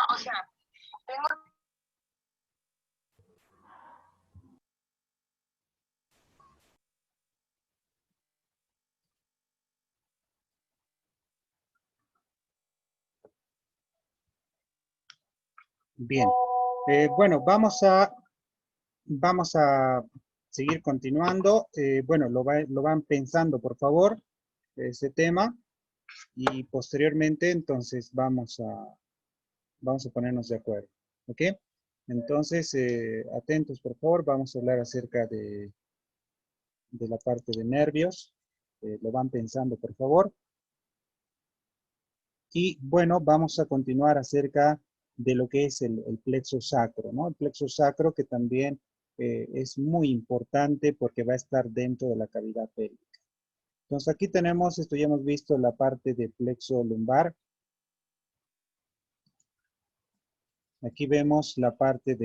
o sea, tengo... Bien. Bueno, vamos a seguir continuando. Bueno, lo van pensando, por favor, ese tema. Y posteriormente, entonces, vamos a ponernos de acuerdo. ¿Ok? Entonces, atentos, por favor. Vamos a hablar acerca de la parte de nervios. Lo van pensando, por favor. Y bueno, vamos a continuar acerca de lo que es el plexo sacro, ¿no? El plexo sacro que también es muy importante porque va a estar dentro de la cavidad pélvica. Entonces aquí tenemos, esto ya hemos visto la parte de plexo lumbar. Aquí vemos la parte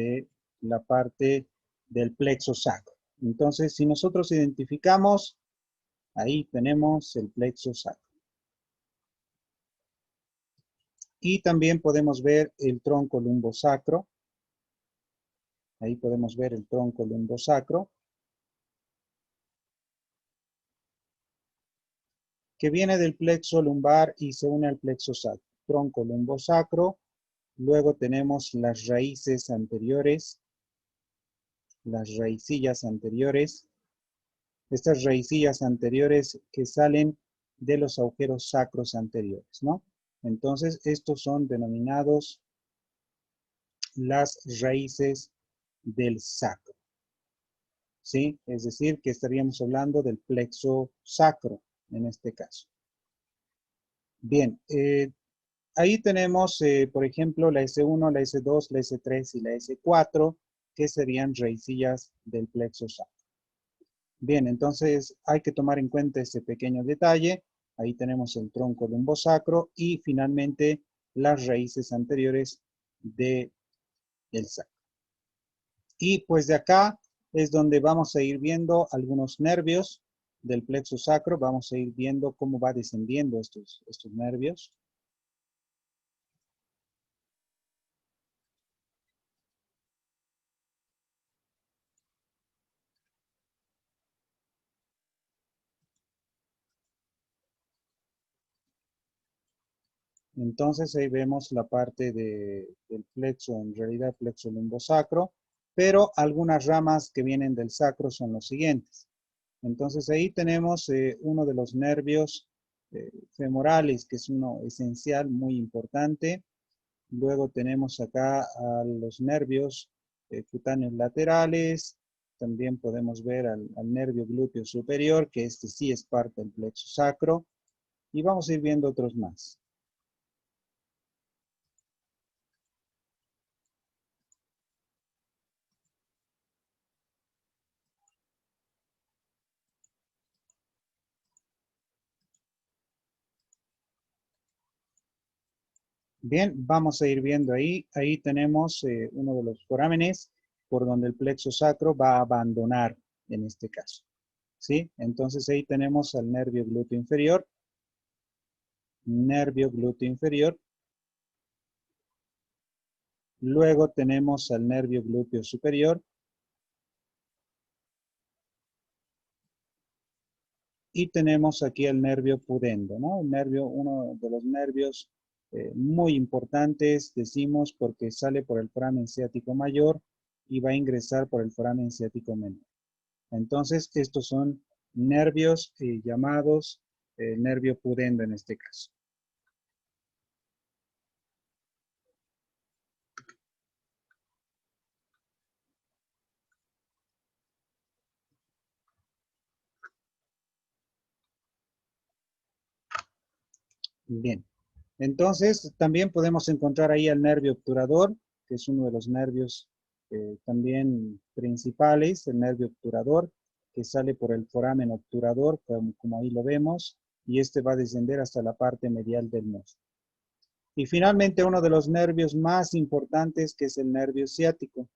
del plexo sacro. Entonces, si nosotros identificamos, ahí tenemos el plexo sacro. Y también podemos ver el tronco lumbosacro. Ahí podemos ver el tronco lumbosacro, que viene del plexo lumbar y se une al plexo sacro. Tronco lumbosacro. Luego tenemos las raíces anteriores, las raicillas anteriores. Estas raicillas anteriores que salen de los agujeros sacros anteriores, ¿no? Entonces, estos son denominados las raíces del sacro, ¿sí? Es decir, que estaríamos hablando del plexo sacro en este caso. Bien, ahí tenemos, por ejemplo, la S1, la S2, la S3 y la S4, que serían raicillas del plexo sacro. Bien, entonces hay que tomar en cuenta este pequeño detalle. Ahí tenemos el tronco lumbosacro y finalmente las raíces anteriores del sacro. Y pues de acá es donde vamos a ir viendo algunos nervios del plexo sacro. Vamos a ir viendo cómo va descendiendo estos nervios. Entonces ahí vemos la parte del plexo, en realidad plexo lumbosacro, pero algunas ramas que vienen del sacro son los siguientes. Entonces ahí tenemos uno de los nervios femorales, que es uno esencial, muy importante. Luego tenemos acá a los nervios cutáneos laterales. También podemos ver al nervio glúteo superior, que este sí es parte del plexo sacro. Y vamos a ir viendo otros más. Bien, vamos a ir viendo ahí. Ahí tenemos uno de los forámenes por donde el plexo sacro va a abandonar en este caso. ¿Sí? Entonces ahí tenemos al nervio glúteo inferior. Nervio glúteo inferior. Luego tenemos al nervio glúteo superior. Y tenemos aquí el nervio pudendo, ¿no? El nervio, uno de los nervios muy importantes, decimos, porque sale por el foramen ciático mayor y va a ingresar por el foramen ciático menor. Entonces, estos son nervios llamados nervio pudendo en este caso. Bien. Entonces, también podemos encontrar ahí el nervio obturador, que es uno de los nervios también principales, el nervio obturador, que sale por el foramen obturador, como ahí lo vemos, y este va a descender hasta la parte medial del muslo. Y finalmente, uno de los nervios más importantes, que es el nervio ciático.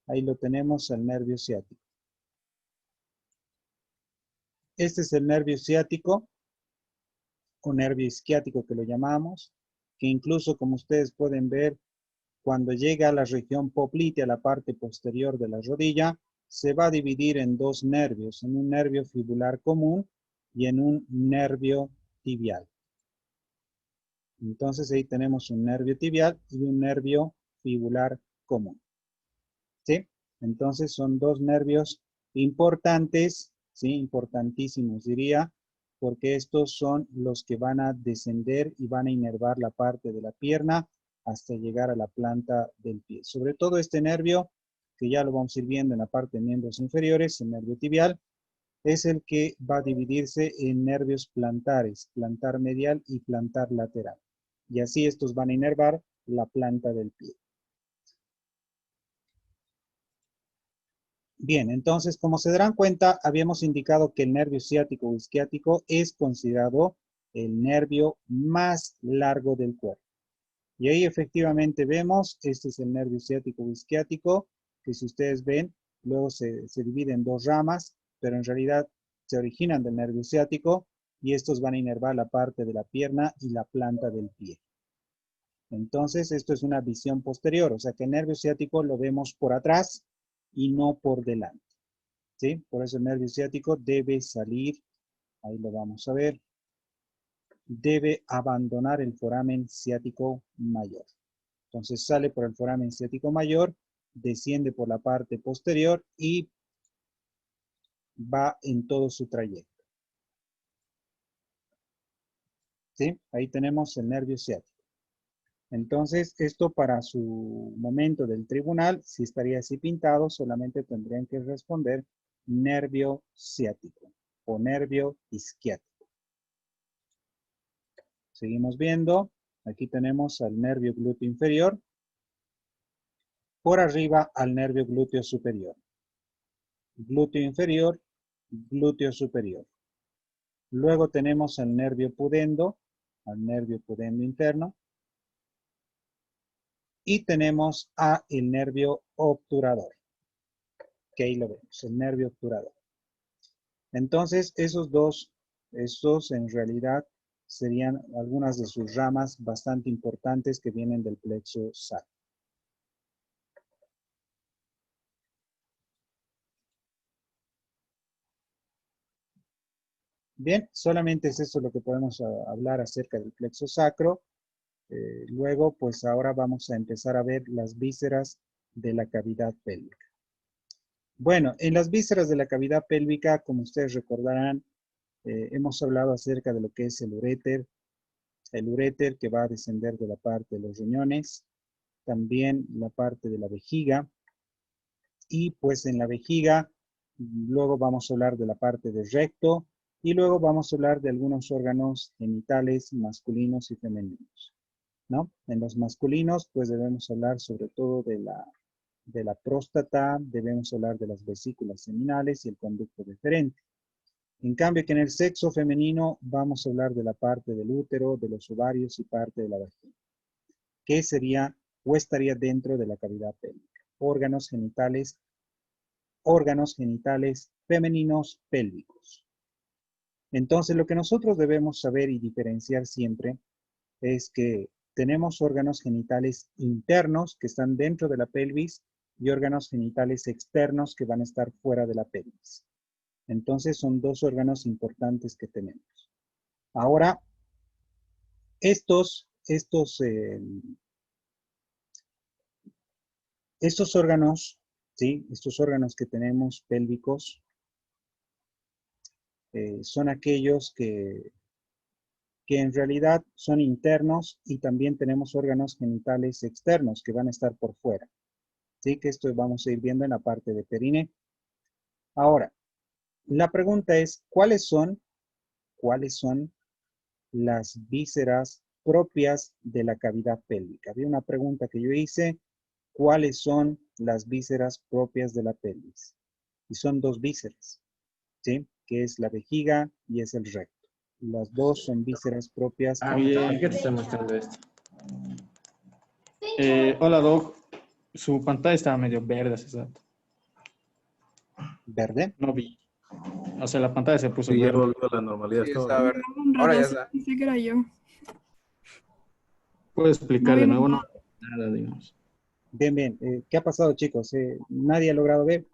Ahí lo tenemos, el nervio ciático. Este es el nervio ciático, o nervio isquiático que lo llamamos, que incluso como ustedes pueden ver, cuando llega a la región poplitea, la parte posterior de la rodilla, se va a dividir en dos nervios, en un nervio fibular común y en un nervio tibial. Entonces ahí tenemos un nervio tibial y un nervio fibular común. ¿Sí? Entonces son dos nervios importantes, ¿sí? Importantísimos diría, porque estos son los que van a descender y van a inervar la parte de la pierna hasta llegar a la planta del pie. Sobre todo este nervio, que ya lo vamos a ir viendo en la parte de miembros inferiores, el nervio tibial, es el que va a dividirse en nervios plantares, plantar medial y plantar lateral. Y así estos van a inervar la planta del pie. Bien, entonces, como se darán cuenta, habíamos indicado que el nervio ciático o isquiático es considerado el nervio más largo del cuerpo. Y ahí efectivamente vemos, este es el nervio ciático o isquiático, que si ustedes ven, luego se divide en dos ramas, pero en realidad se originan del nervio ciático y estos van a inervar la parte de la pierna y la planta del pie. Entonces, esto es una visión posterior, o sea que el nervio ciático lo vemos por atrás y no por delante. ¿Sí? Por eso el nervio ciático debe salir, ahí lo vamos a ver, debe abandonar el foramen ciático mayor. Entonces sale por el foramen ciático mayor, desciende por la parte posterior y va en todo su trayecto. ¿Sí? Ahí tenemos el nervio ciático. Entonces, esto para su momento del tribunal, si estaría así pintado, solamente tendrían que responder nervio ciático o nervio isquiático. Seguimos viendo. Aquí tenemos al nervio glúteo inferior. Por arriba al nervio glúteo superior. Glúteo inferior, glúteo superior. Luego tenemos al nervio pudendo interno. Y tenemos a el nervio obturador, que ahí lo vemos, el nervio obturador. Entonces, estos en realidad serían algunas de sus ramas bastante importantes que vienen del plexo sacro. Bien, solamente es eso lo que podemos hablar acerca del plexo sacro. Luego, pues ahora vamos a empezar a ver las vísceras de la cavidad pélvica. Bueno, en las vísceras de la cavidad pélvica, como ustedes recordarán, hemos hablado acerca de lo que es el uréter que va a descender de la parte de los riñones, también la parte de la vejiga, y pues en la vejiga, luego vamos a hablar de la parte del recto, y luego vamos a hablar de algunos órganos genitales masculinos y femeninos, ¿no? En los masculinos, pues debemos hablar sobre todo de la próstata, debemos hablar de las vesículas seminales y el conducto deferente. En cambio, que en el sexo femenino vamos a hablar de la parte del útero, de los ovarios y parte de la vagina, que sería o estaría dentro de la cavidad pélvica. Órganos genitales femeninos pélvicos. Entonces, lo que nosotros debemos saber y diferenciar siempre es que tenemos órganos genitales internos que están dentro de la pelvis y órganos genitales externos que van a estar fuera de la pelvis. Entonces son dos órganos importantes que tenemos. Ahora, estos órganos, ¿sí? Estos órganos que tenemos pélvicos son aquellos que en realidad son internos y también tenemos órganos genitales externos que van a estar por fuera. ¿Sí? Que esto vamos a ir viendo en la parte de períneo. Ahora, la pregunta es, ¿cuáles son las vísceras propias de la cavidad pélvica? Había una pregunta que yo hice, ¿cuáles son las vísceras propias de la pelvis? Y son dos vísceras, ¿sí? Que es la vejiga y es el recto. Las dos son vísceras propias. Bien, ¿qué te está mostrando esto? Hola, Doc. Su pantalla estaba medio verde hace rato. ¿Verde? No vi. O sea, la pantalla se puso Sí, ya verde. volvió a la normalidad. Sí, todo. está verde. Un Ahora rato ya así, está. pensé que era yo. Puedo explicar de nuevo, no nada, digamos. Bien, bien. ¿Qué ha pasado, chicos? ¿Nadie ha logrado ver?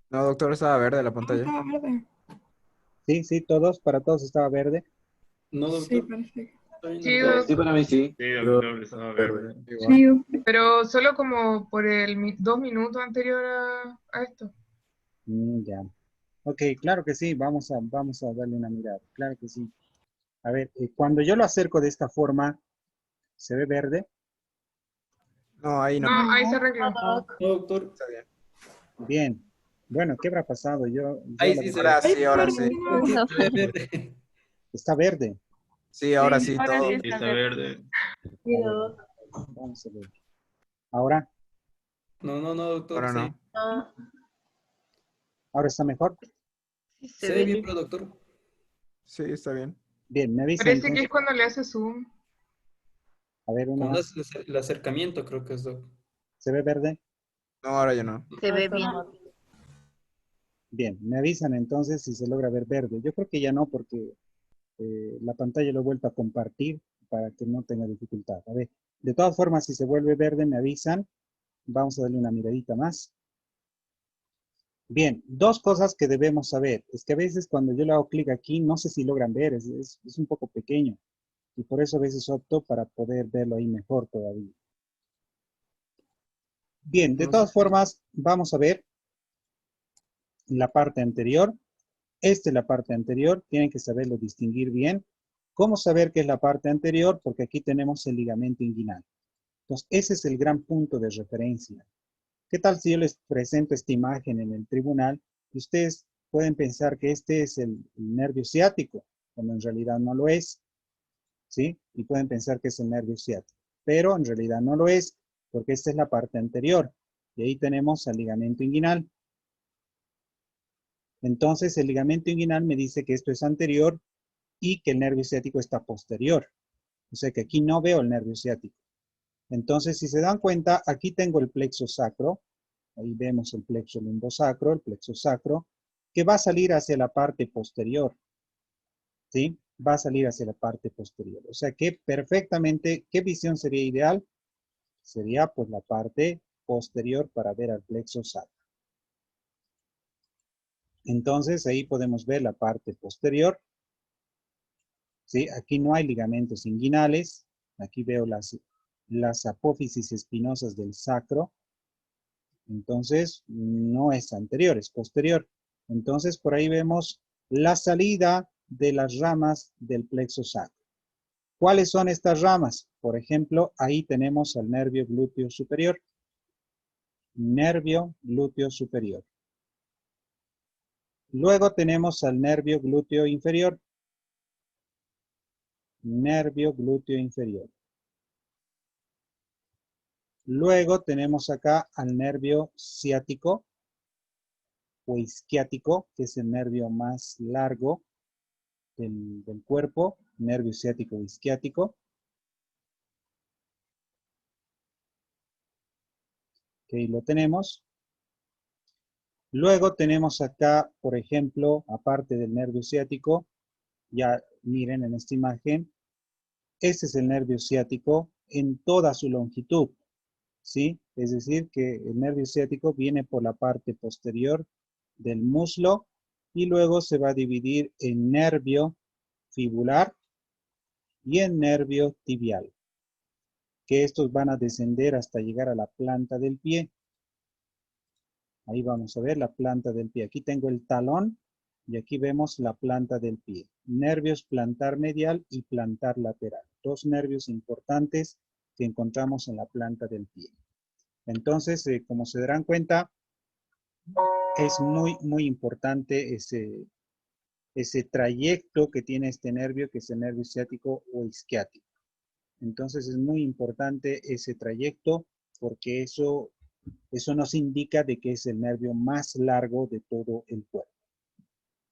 No, doctor, estaba verde la pantalla. Estaba verde. Sí, sí, todos, para todos estaba verde. No, Sí, doctor. parece que. Sí, Sí, para mí sí. Sí, doctor, estaba verde. Igual. Sí, pero solo como por el 2 minutos anterior a esto. Ya. Ok, claro que sí, vamos a darle una mirada. Claro que sí. A ver, cuando yo lo acerco de esta forma, ¿se ve verde? No, ahí no. No, ahí se arregló. No, doctor. Está bien. Bien. Bueno, ¿qué habrá pasado? Ahí La sí verdad, se ve. Ahora sí. Aquí se ve verde. está verde. Sí, ahora sí, ahora todo. sí Sí, está verde. A ver, vamos a ver. Ahora, No, doctor. Ahora Sí. no. ahora está mejor. Se ve bien, pero doctor. Sí, está bien. Bien, me avisa Parece que entonces. es cuando le hace zoom. A ver, una Cuando más. hace el acercamiento, creo que es, doctor. ¿Se ve verde? No, ahora ya no. Se ve bien. Bien, me avisan entonces si se logra ver verde. Yo creo que ya no, porque la pantalla lo he vuelto a compartir para que no tenga dificultad. A ver, de todas formas, si se vuelve verde, me avisan. Vamos a darle una miradita más. Bien, dos cosas que debemos saber. Es que a veces cuando yo le hago clic aquí, no sé si logran ver, es un poco pequeño. Y por eso a veces opto para poder verlo ahí mejor todavía. Bien, de No todas sé. formas, vamos a ver la parte anterior. Esta es la parte anterior, tienen que saberlo distinguir bien. ¿Cómo saber qué es la parte anterior? Porque aquí tenemos el ligamento inguinal. Entonces, ese es el gran punto de referencia. ¿Qué tal si yo les presento esta imagen en el tribunal y ustedes pueden pensar que este es el nervio ciático, cuando en realidad no lo es, ¿sí? Y pueden pensar que es el nervio ciático, pero en realidad no lo es, porque esta es la parte anterior. Y ahí tenemos el ligamento inguinal. Entonces, el ligamento inguinal me dice que esto es anterior y que el nervio ciático está posterior. O sea que aquí no veo el nervio ciático. Entonces, si se dan cuenta, aquí tengo el plexo sacro. Ahí vemos el plexo lumbosacro, el plexo sacro, que va a salir hacia la parte posterior. ¿Sí? Va a salir hacia la parte posterior. O sea que perfectamente, ¿qué visión sería ideal? Sería pues la parte posterior para ver al plexo sacro. Entonces, ahí podemos ver la parte posterior. ¿Sí? Aquí no hay ligamentos inguinales. Aquí veo las apófisis espinosas del sacro. Entonces, no es anterior, es posterior. Entonces, por ahí vemos la salida de las ramas del plexo sacro. ¿Cuáles son estas ramas? Por ejemplo, ahí tenemos al nervio glúteo superior. Nervio glúteo superior. Luego tenemos al nervio glúteo inferior. Nervio glúteo inferior. Luego tenemos acá al nervio ciático o isquiático, que es el nervio más largo del cuerpo, nervio ciático o isquiático. Ok, lo tenemos. Luego tenemos acá, por ejemplo, aparte del nervio ciático, ya miren en esta imagen, este es el nervio ciático en toda su longitud, ¿sí? Es decir, que el nervio ciático viene por la parte posterior del muslo y luego se va a dividir en nervio fibular y en nervio tibial, que estos van a descender hasta llegar a la planta del pie. Ahí vamos a ver la planta del pie. Aquí tengo el talón y aquí vemos la planta del pie. Nervios plantar medial y plantar lateral. Dos nervios importantes que encontramos en la planta del pie. Entonces, como se darán cuenta, es muy importante ese trayecto que tiene este nervio, que es el nervio ciático o isquiático. Entonces, es muy importante ese trayecto porque eso nos indica de que es el nervio más largo de todo el cuerpo.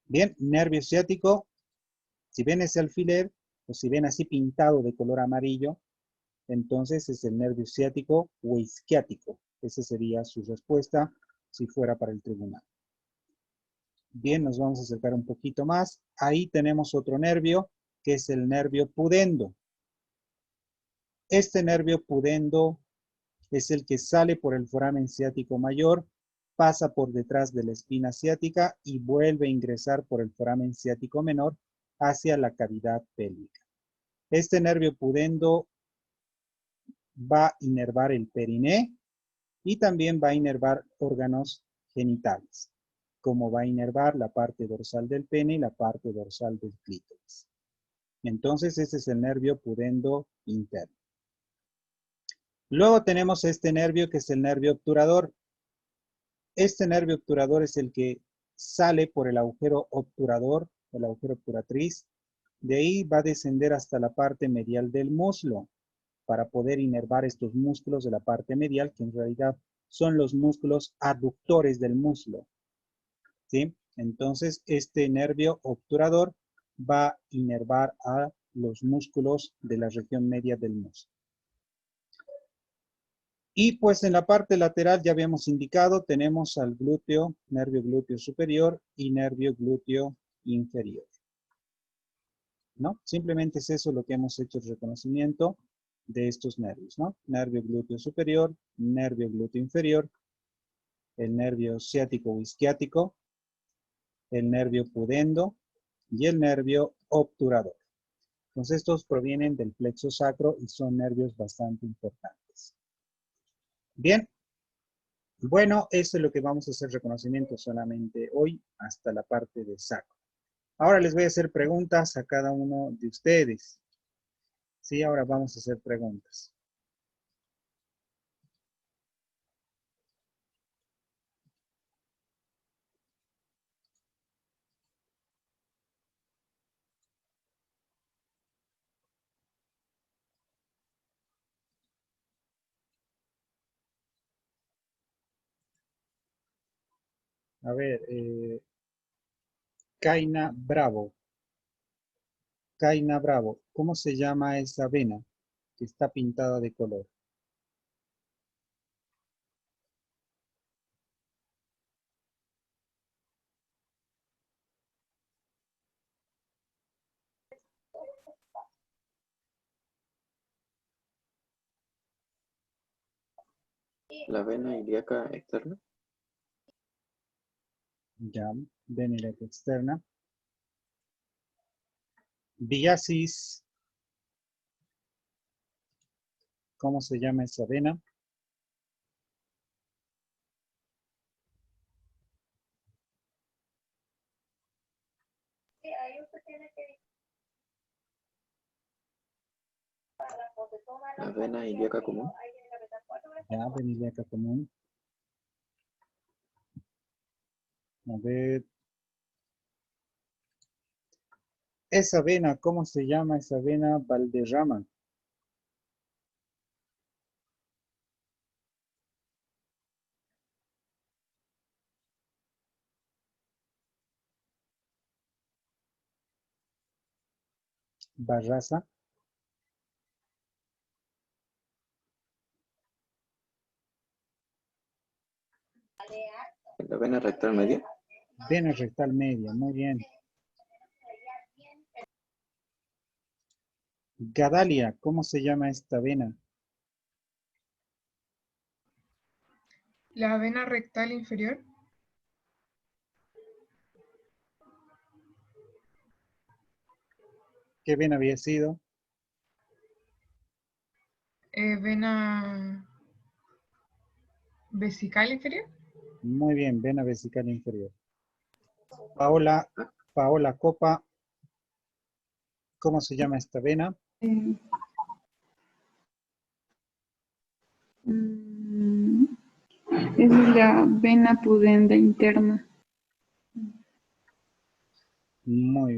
Bien, nervio ciático, si ven ese alfiler, o si ven así pintado de color amarillo, entonces es el nervio ciático o isquiático. Esa sería su respuesta si fuera para el tribunal. Bien, nos vamos a acercar un poquito más. Ahí tenemos otro nervio, que es el nervio pudendo. Este nervio pudendo es el que sale por el foramen ciático mayor, pasa por detrás de la espina ciática y vuelve a ingresar por el foramen ciático menor hacia la cavidad pélvica. Este nervio pudendo va a inervar el periné y también va a inervar órganos genitales, como va a inervar la parte dorsal del pene y la parte dorsal del clítoris. Entonces, ese es el nervio pudendo interno. Luego tenemos este nervio que es el nervio obturador. Este nervio obturador es el que sale por el agujero obturador, el agujero obturatriz. De ahí va a descender hasta la parte medial del muslo para poder inervar estos músculos de la parte medial, que en realidad son los músculos aductores del muslo. ¿Sí? Entonces, este nervio obturador va a inervar a los músculos de la región media del muslo. Y pues en la parte lateral ya habíamos indicado, tenemos al glúteo, nervio glúteo superior y nervio glúteo inferior. ¿No? Simplemente es eso lo que hemos hecho el reconocimiento de estos nervios, ¿no? Nervio glúteo superior, nervio glúteo inferior, el nervio ciático o isquiático, el nervio pudendo y el nervio obturador. Entonces estos provienen del plexo sacro y son nervios bastante importantes. Bien, bueno, eso es lo que vamos a hacer reconocimiento solamente hoy hasta la parte de sacro. Ahora les voy a hacer preguntas a cada uno de ustedes. Sí, ahora vamos a hacer preguntas. A ver, Kaina Bravo. Kaina Bravo, ¿cómo se llama esa vena que está pintada de color? La vena ilíaca externa. Ya, vena ilíaca externa. Diasis, ¿cómo se llama esa vena? La vena ilíaca común. Ya, vena ilíaca común. A ver. Esa vena, ¿cómo se llama esa vena? Valderrama. Barraza. La vena rectal media. Vena rectal media, muy bien. Gadalia, ¿cómo se llama esta vena? La vena rectal inferior. ¿Qué vena había sido? Vena vesical inferior. Muy bien, vena vesical inferior. Paola Copa, ¿cómo se llama esta vena? Es la vena pudenda interna. Muy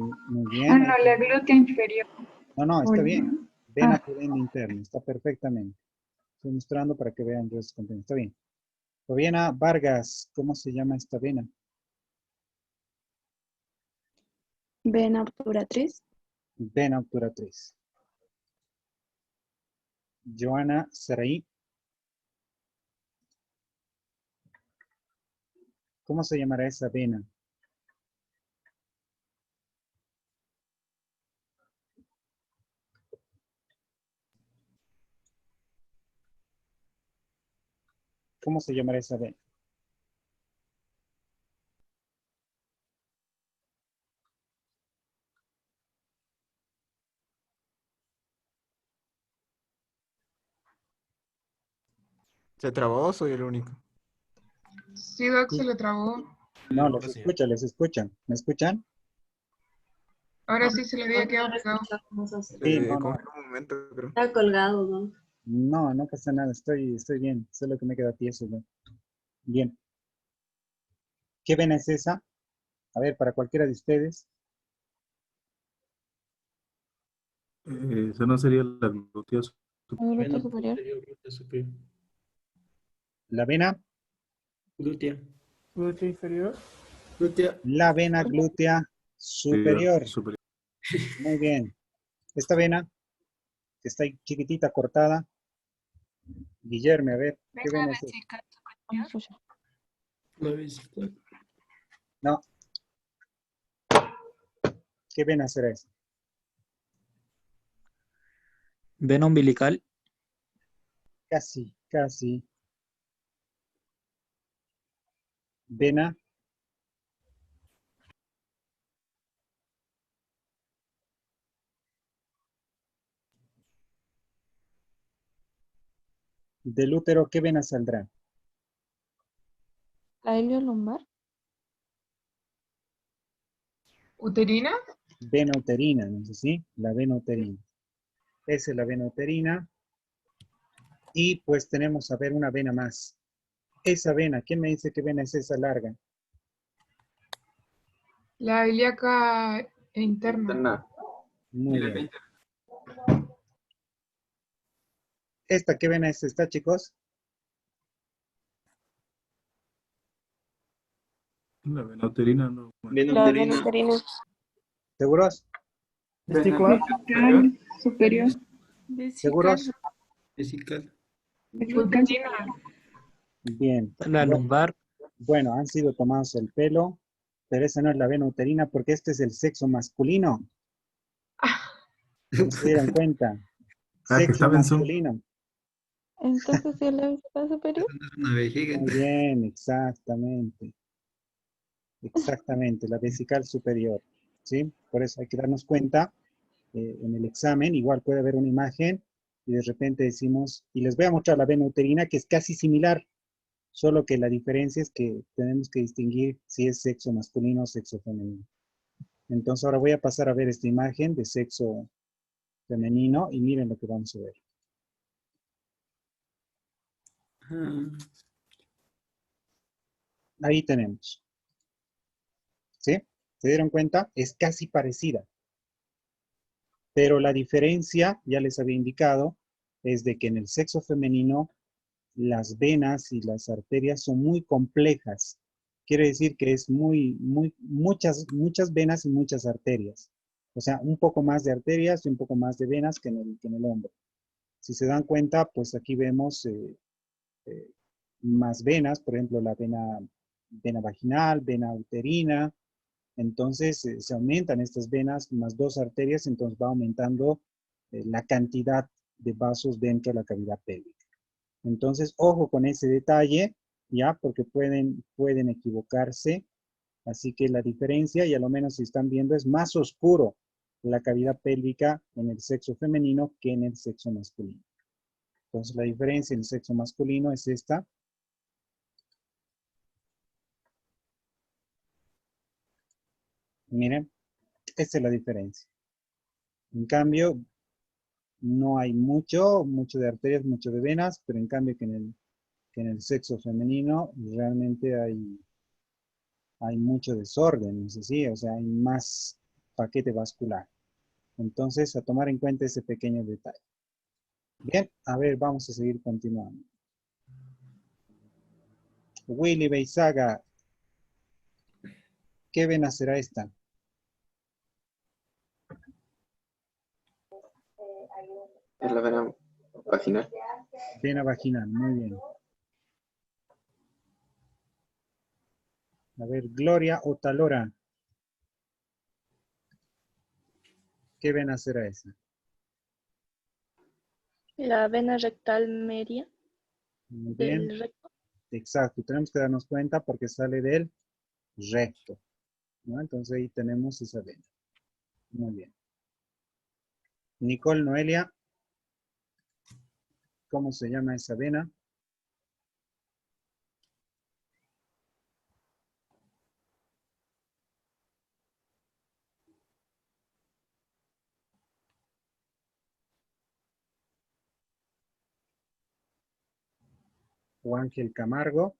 bien. Ah, no, la glútea inferior. No, está bien. Vena Ah. pudenda interna, está perfectamente. Estoy mostrando para que vean los contenidos. Está bien. Fabiana Vargas, ¿cómo se llama esta vena? Vena obturatriz. Vena obturatriz. Joana Saraí. ¿Cómo se llamará esa vena? ¿Cómo se llamará esa vena? ¿Se trabó o soy el único? Sí, Doc, se le trabó. No, les escucho, les escuchan. ¿Me escuchan? Ahora sí se le había quedado pegado. Sí, no, Como no. en un momento, creo. Está colgado, ¿no? No, no pasa nada, estoy bien. Solo que me queda tieso. ¿No? Bien. ¿Qué vena es esa? A ver, para cualquiera de ustedes. Eso no sería la glútea Glúteo superior. Glútea superior. La vena. Glútea. Glúteo inferior. Glútea. La vena glútea superior. superior. Muy bien. Esta vena, que está ahí chiquitita, cortada. Guillermo, a ver, ¿qué vena es esa? La vesical. No. ¿Qué vena será esa? Vena umbilical. Casi, casi. Vena. Del útero, ¿qué vena saldrá? La iliolumbar. ¿Uterina? Vena uterina, ¿no es así? La vena uterina. Esa es la vena uterina. Y pues tenemos, a ver, una vena más. Esa vena, ¿quién me dice qué vena es esa larga? La ilíaca interna. Interna. Muy bien. ¿Esta qué vena es esta, chicos? La vena uterina no. Vena La uterina. vena uterina. ¿Seguros? Vesical. Vesical superior. ¿Seguros? Vesical. Vesical Uterina. Bien. La lumbar. Bueno, han sido tomados el pelo, pero esa no es la vena uterina porque este es el sexo masculino. ¿No se dieron cuenta? Ah, que Sexo estaba en Zoom. masculino. Entonces, ¿sí es la vesical superior? Es una vejiga. Muy bien, exactamente. Exactamente, la vesical superior. ¿Sí? Por eso hay que darnos cuenta en el examen, igual puede haber una imagen y de repente decimos, y les voy a mostrar la vena uterina que es casi similar, solo que la diferencia es que tenemos que distinguir si es sexo masculino o sexo femenino. Entonces ahora voy a pasar a ver esta imagen de sexo femenino y miren lo que vamos a ver. Ahí tenemos. ¿Sí? ¿Se dieron cuenta? Es casi parecida. Pero la diferencia, ya les había indicado, es de que en el sexo femenino las venas y las arterias son muy complejas. Quiere decir que es muchas venas y muchas arterias. O sea, un poco más de arterias y un poco más de venas que en el hombre. Si se dan cuenta, pues aquí vemos más venas, por ejemplo, la vena vaginal, vena uterina. Entonces, se aumentan estas venas más 2 arterias, entonces va aumentando la cantidad de vasos dentro de la cavidad pélvica. Entonces, ojo con ese detalle, ¿ya? Porque pueden equivocarse. Así que la diferencia, y a lo menos si están viendo, es más oscuro la cavidad pélvica en el sexo femenino que en el sexo masculino. Entonces, la diferencia en el sexo masculino es esta. Miren, esta es la diferencia. En cambio, no hay mucho de arterias, mucho de venas, pero en cambio que en el sexo femenino realmente hay mucho desorden, ¿no es así? O sea, hay más paquete vascular. Entonces, a tomar en cuenta ese pequeño detalle. Bien, a ver, vamos a seguir continuando. Willy Beizaga, ¿qué vena será esta? Es la vena vaginal. Vena vaginal, muy bien. A ver, Gloria Otalora. ¿Qué vena será esa? La vena rectal media Muy bien. del recto. Exacto, tenemos que darnos cuenta porque sale del recto, ¿no? Entonces ahí tenemos esa vena. Muy bien. Nicole, Noelia, ¿cómo se llama esa vena? O Ángel Camargo.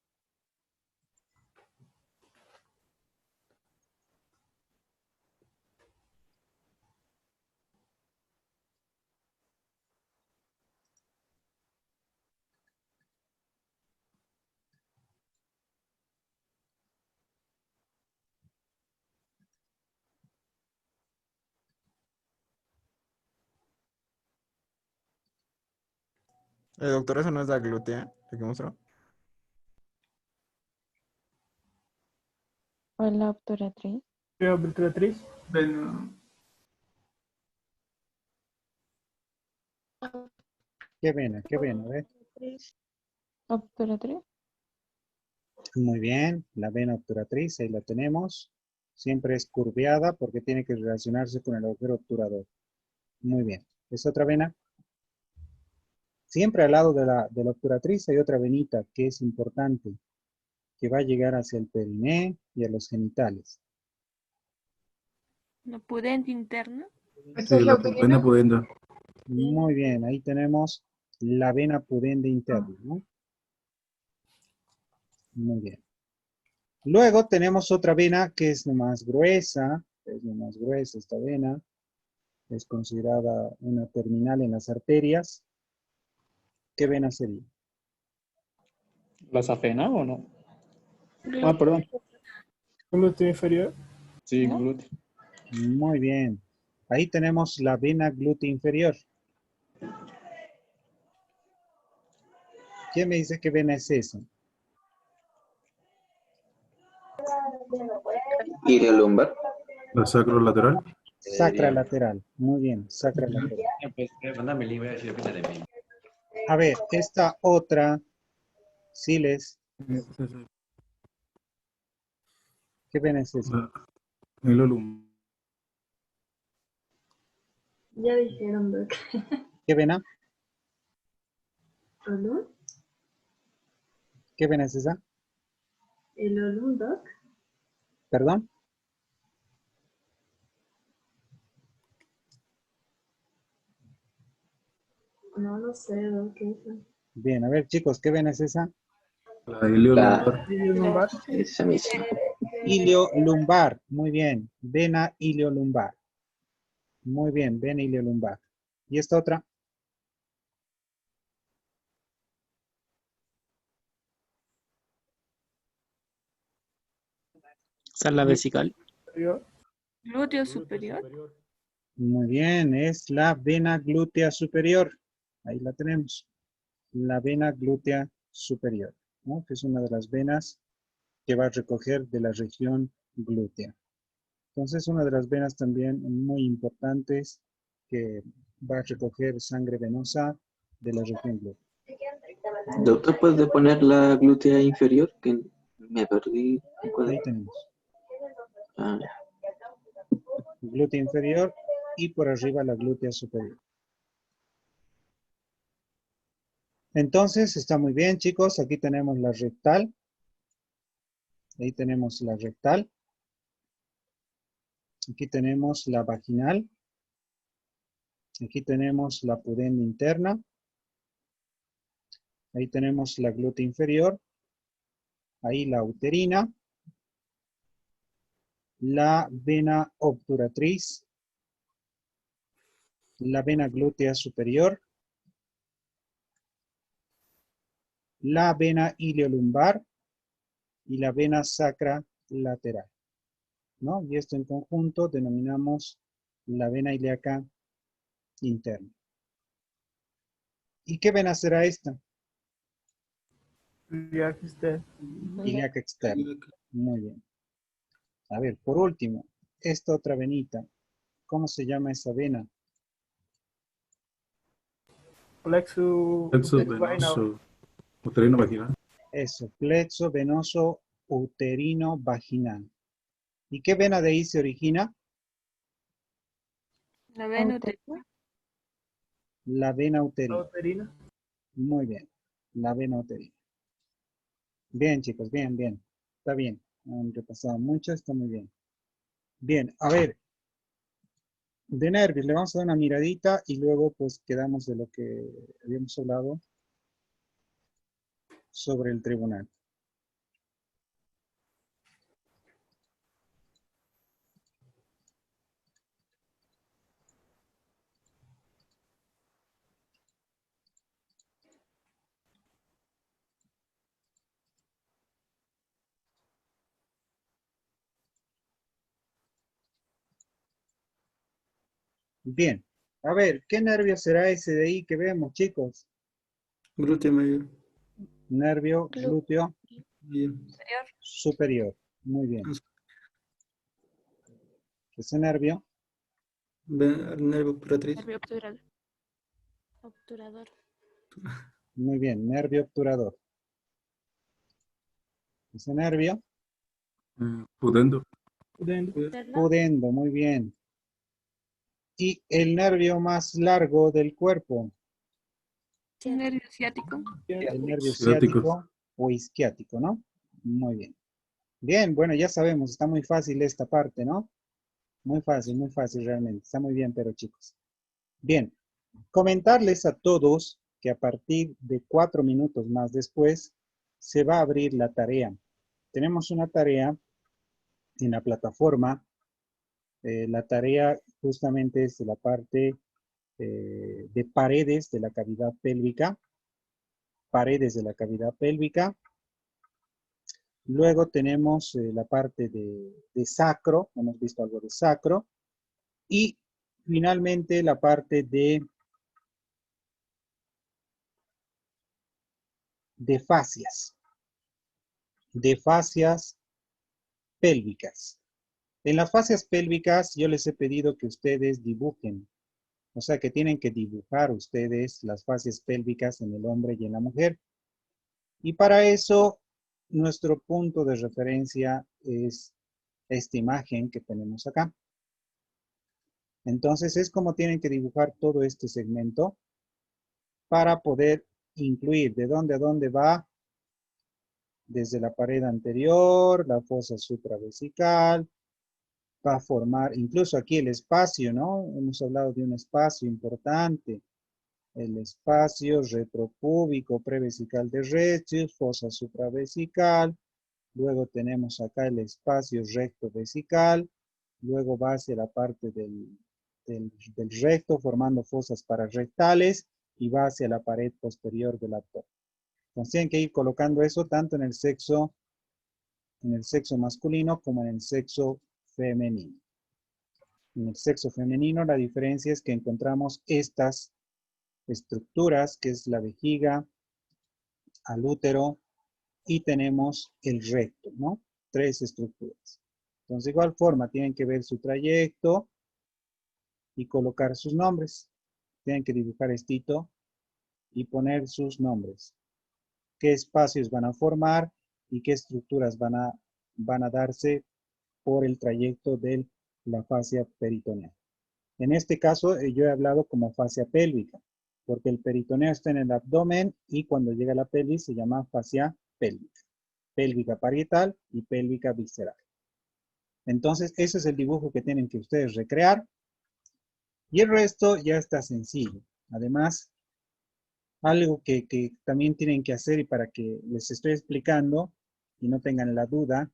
Doctor, eso no es la glútea, ¿la que mostró? ¿O la obturatriz? ¿Qué obturatriz? Bueno, ¿Qué vena? ¿Qué vena? ¿Ve? ¿Obturatriz? Muy bien, la vena obturatriz, ahí la tenemos. Siempre es curveada porque tiene que relacionarse con el agujero obturador. Muy bien. ¿Es otra vena? Siempre al lado de la obturatriz hay otra venita que es importante, que va a llegar hacia el periné y a los genitales. ¿La pudente interna? ¿Esta es Sí, la la vena uterina? pudenda. Muy bien, ahí tenemos la vena pudenda interna, ¿no? Muy bien. Luego tenemos otra vena que es la más gruesa, esta vena. Es considerada una terminal en las arterias. ¿Qué vena sería? ¿La safena o no? Ah, perdón. Glúteo inferior. Sí, ¿No? glúteo. Muy bien. Ahí tenemos la vena glútea inferior. ¿Quién me dice qué vena es esa? Iliolumbar. La sacrolateral. Sacra lateral. Muy bien, sacra lateral. A ver, esta otra, Siles, ¿qué vena es esa? La ilolum. Ya dijeron, Doc. ¿Qué vena? ¿Olum? ¿Qué vena es esa? ¿El Olum, Doc? ¿Perdón? No lo sé, Doc, ¿qué es eso? Bien, a ver chicos, ¿qué vena es esa? La iliolumbar. Lumbar. Esa misma. Iliolumbar. Muy bien, vena iliolumbar. Muy bien, vena iliolumbar. ¿Y esta otra? Sala vesical. Inferior. Glúteo superior. Muy bien, es la vena glútea superior. Ahí la tenemos. La vena glútea superior, ¿no? Que es una de las venas que va a recoger de la región glútea. Entonces, una de las venas también muy importantes que va a recoger sangre venosa de la región glútea. Doctor, ¿puede poner la glútea inferior? Que me perdí. Ahí tenemos. Ah, Glútea inferior y por arriba la glútea superior. Entonces, está muy bien, chicos. Aquí tenemos la rectal. Ahí tenemos la rectal. Aquí tenemos la vaginal. Aquí tenemos la pudenda interna. Ahí tenemos la glútea inferior. Ahí la uterina. La vena obturatriz. La vena glútea superior. La vena iliolumbar. Y la vena sacra lateral, ¿no? Y esto en conjunto denominamos la vena ilíaca interna. ¿Y qué vena será esta? Ilíaca externa. Muy bien. A ver, por último, esta otra venita. ¿Cómo se llama esa vena? Plexo Plexo vaginal. venoso. Uterino vaginal. Eso, plexo venoso uterino vaginal. ¿Y qué vena de ahí se origina? La vena uterina. La vena ¿La uterina. uterina? Muy bien, la vena uterina. Bien, chicos, bien, bien. Está bien. Han repasado mucho, está muy bien. Bien, a ver. De nervios, le vamos a dar una miradita y luego pues quedamos de lo que habíamos hablado sobre el tribunal. Bien, a ver, ¿qué nervio será ese de ahí que vemos, chicos? Glúteo mayor. Nervio glúteo Bien. superior. Muy bien. Ese nervio, Nervio obturatriz. Nervio obturador. Obturador. muy bien, nervio obturador. Ese nervio, Pudendo. pudendo, muy bien. Y el nervio más largo del cuerpo, Nervio ciático. el nervio Ciático. ciático o isquiático, ¿no? Muy bien. Bien, bueno, ya sabemos, está muy fácil esta parte, ¿no? Muy fácil realmente. Está muy bien, pero chicos. Bien, comentarles a todos que a partir de 4 minutos más después se va a abrir la tarea. Tenemos una tarea en la plataforma. La tarea justamente es de la parte de paredes de la cavidad pélvica. Paredes de la cavidad pélvica. Luego tenemos la parte de sacro. Hemos visto algo de sacro. Y finalmente la parte de fascias. De fascias pélvicas. En las fascias pélvicas yo les he pedido que ustedes dibujen. O sea que tienen que dibujar ustedes las fascias pélvicas en el hombre y en la mujer. Y para eso nuestro punto de referencia es esta imagen que tenemos acá. Entonces es como tienen que dibujar todo este segmento para poder incluir de dónde a dónde va, desde la pared anterior, la fosa supravesical, va a formar incluso aquí el espacio, ¿no? Hemos hablado de un espacio importante, el espacio retropúbico prevesical de Retzius, fosa supravesical, luego tenemos acá el espacio recto vesical, luego va hacia la parte del recto formando fosas pararrectales y va hacia la pared posterior del abdomen. Entonces tienen que ir colocando eso tanto en el sexo masculino como en el sexo femenino. En el sexo femenino la diferencia es que encontramos estas estructuras, que es la vejiga, al útero y tenemos el recto, ¿no? 3 estructuras. Entonces, de igual forma, tienen que ver su trayecto y colocar sus nombres. Tienen que dibujar estito y poner sus nombres. Qué espacios van a formar y qué estructuras van a darse por el trayecto de la fascia peritoneal. En este caso, yo he hablado como fascia pélvica, porque el peritoneo está en el abdomen y cuando llega a la pelvis se llama fascia pélvica. Pélvica parietal y pélvica visceral. Entonces, ese es el dibujo que tienen que ustedes recrear. Y el resto ya está sencillo. Además, algo que también tienen que hacer y para que les estoy explicando y no tengan la duda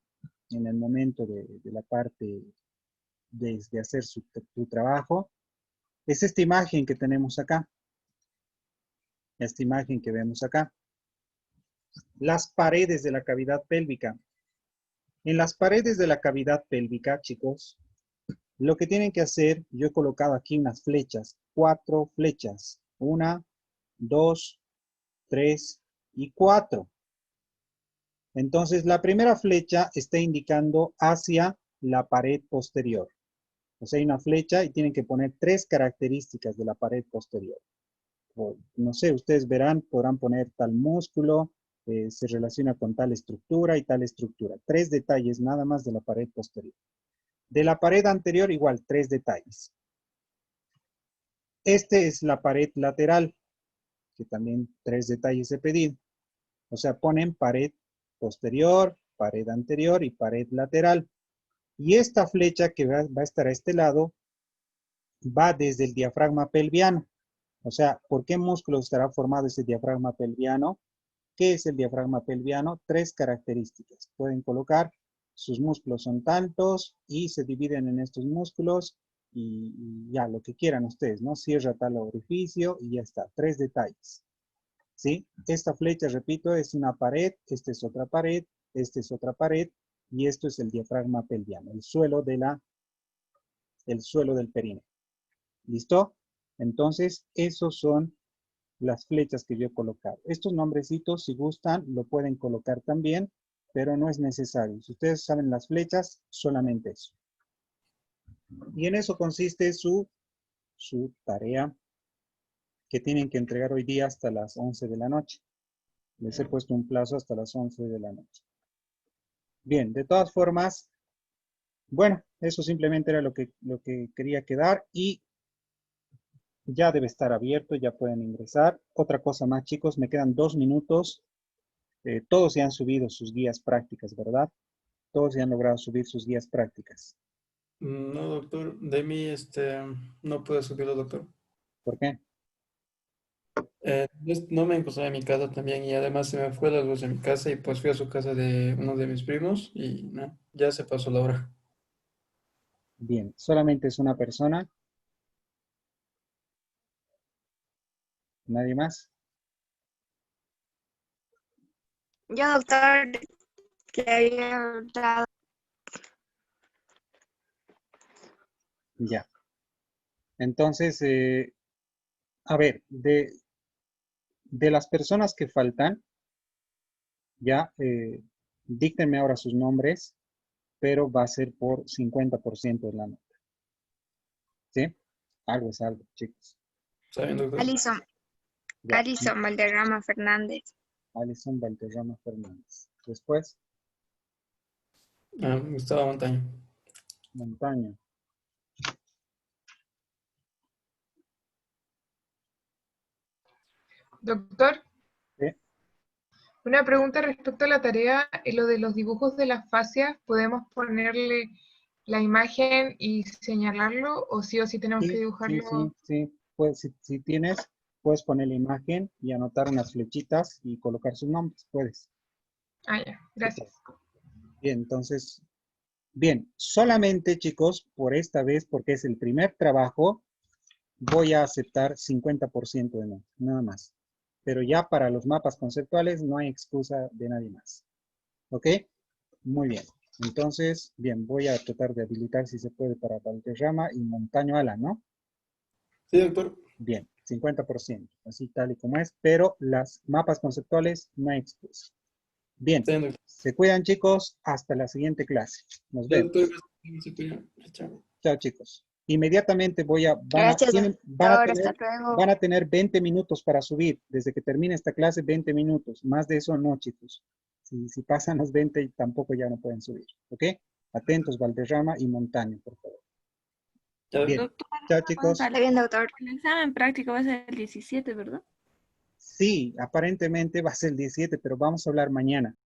en el momento de la parte de hacer su trabajo, es esta imagen que tenemos acá. Esta imagen que vemos acá. Las paredes de la cavidad pélvica. En las paredes de la cavidad pélvica, chicos, lo que tienen que hacer, yo he colocado aquí unas flechas, 4 flechas. 1, 2, 3 y 4. Entonces, la primera flecha está indicando hacia la pared posterior. O sea, hay una flecha y tienen que poner 3 características de la pared posterior. No sé, ustedes verán, podrán poner tal músculo, se relaciona con tal estructura y tal estructura. 3 detalles nada más de la pared posterior. De la pared anterior igual, 3 detalles. Este es la pared lateral, que también 3 detalles he pedido. O sea, ponen pared posterior, pared anterior y pared lateral. Y esta flecha que va a estar a este lado va desde el diafragma pelviano. O sea, ¿por qué músculo estará formado ese diafragma pelviano? ¿Qué es el diafragma pelviano? 3 características. Pueden colocar, sus músculos son tantos y se dividen en estos músculos y ya, lo que quieran ustedes, ¿no? Cierra tal orificio y ya está. 3 detalles. ¿Sí? Esta flecha, repito, es una pared, esta es otra pared, esta es otra pared y esto es el diafragma pelviano, el suelo del perineo. ¿Listo? Entonces, esos son las flechas que yo he colocado. Estos nombrecitos, si gustan, lo pueden colocar también, pero no es necesario. Si ustedes saben las flechas, solamente eso. Y en eso consiste su tarea que tienen que entregar hoy día hasta las 11 de la noche. Les he puesto un plazo hasta las 11 de la noche. Bien, de todas formas, bueno, eso simplemente era lo que quería quedar y ya debe estar abierto, ya pueden ingresar. Otra cosa más, chicos, me quedan 2 minutos. Todos ya han subido sus guías prácticas, ¿verdad? Todos ya han logrado subir sus guías prácticas. No, doctor. De mí, no puedo subirlo, doctor. ¿Por qué? No me encontré en mi casa también y además se me fue la luz de mi casa y pues fui a su casa de uno de mis primos y no, ya se pasó la hora. Bien, solamente es una persona. ¿Nadie más? Yo, doctor, que había dado. Ya. Entonces, a ver, de las personas que faltan, ya, díctenme ahora sus nombres, pero va a ser por 50% de la nota. ¿Sí? Algo es algo, chicos. ¿Está bien, doctor? Alison. Ya. Alison Valderrama Fernández. Alison Valderrama Fernández. Después, Gustavo Montaño. Montaño. Doctor, ¿Sí? una pregunta respecto a la tarea, en lo de los dibujos de las fascias, ¿podemos ponerle la imagen y señalarlo o sí tenemos que dibujarlo? Sí. Pues, si tienes, puedes poner la imagen y anotar unas flechitas y colocar sus nombres, puedes. Ah, ya, gracias. Bien, entonces, bien, solamente chicos, por esta vez, porque es el primer trabajo, voy a aceptar 50% de nota, nada más. Pero ya para los mapas conceptuales no hay excusa de nadie más. ¿Ok? Muy bien. Entonces, bien, voy a tratar de habilitar si se puede para Valderrama y Montaño Alan, ¿no? Sí, doctor. Bien, 50%, así tal y como es, pero las mapas conceptuales no hay excusa. Bien, se cuidan chicos, hasta la siguiente clase. Nos vemos. Chao chicos. Inmediatamente Gracias, doctor. Hasta luego. van a tener 20 minutos para subir. Desde que termine esta clase, 20 minutos. Más de eso no, chicos. Si pasan los 20, tampoco ya no pueden subir. ¿Ok? Atentos, Valderrama y Montaño, por favor. Bien. Doctor, Chao, chicos. Sale bien, doctor. el examen práctico va a ser el 17, ¿verdad? Sí, aparentemente va a ser el 17, pero vamos a hablar mañana.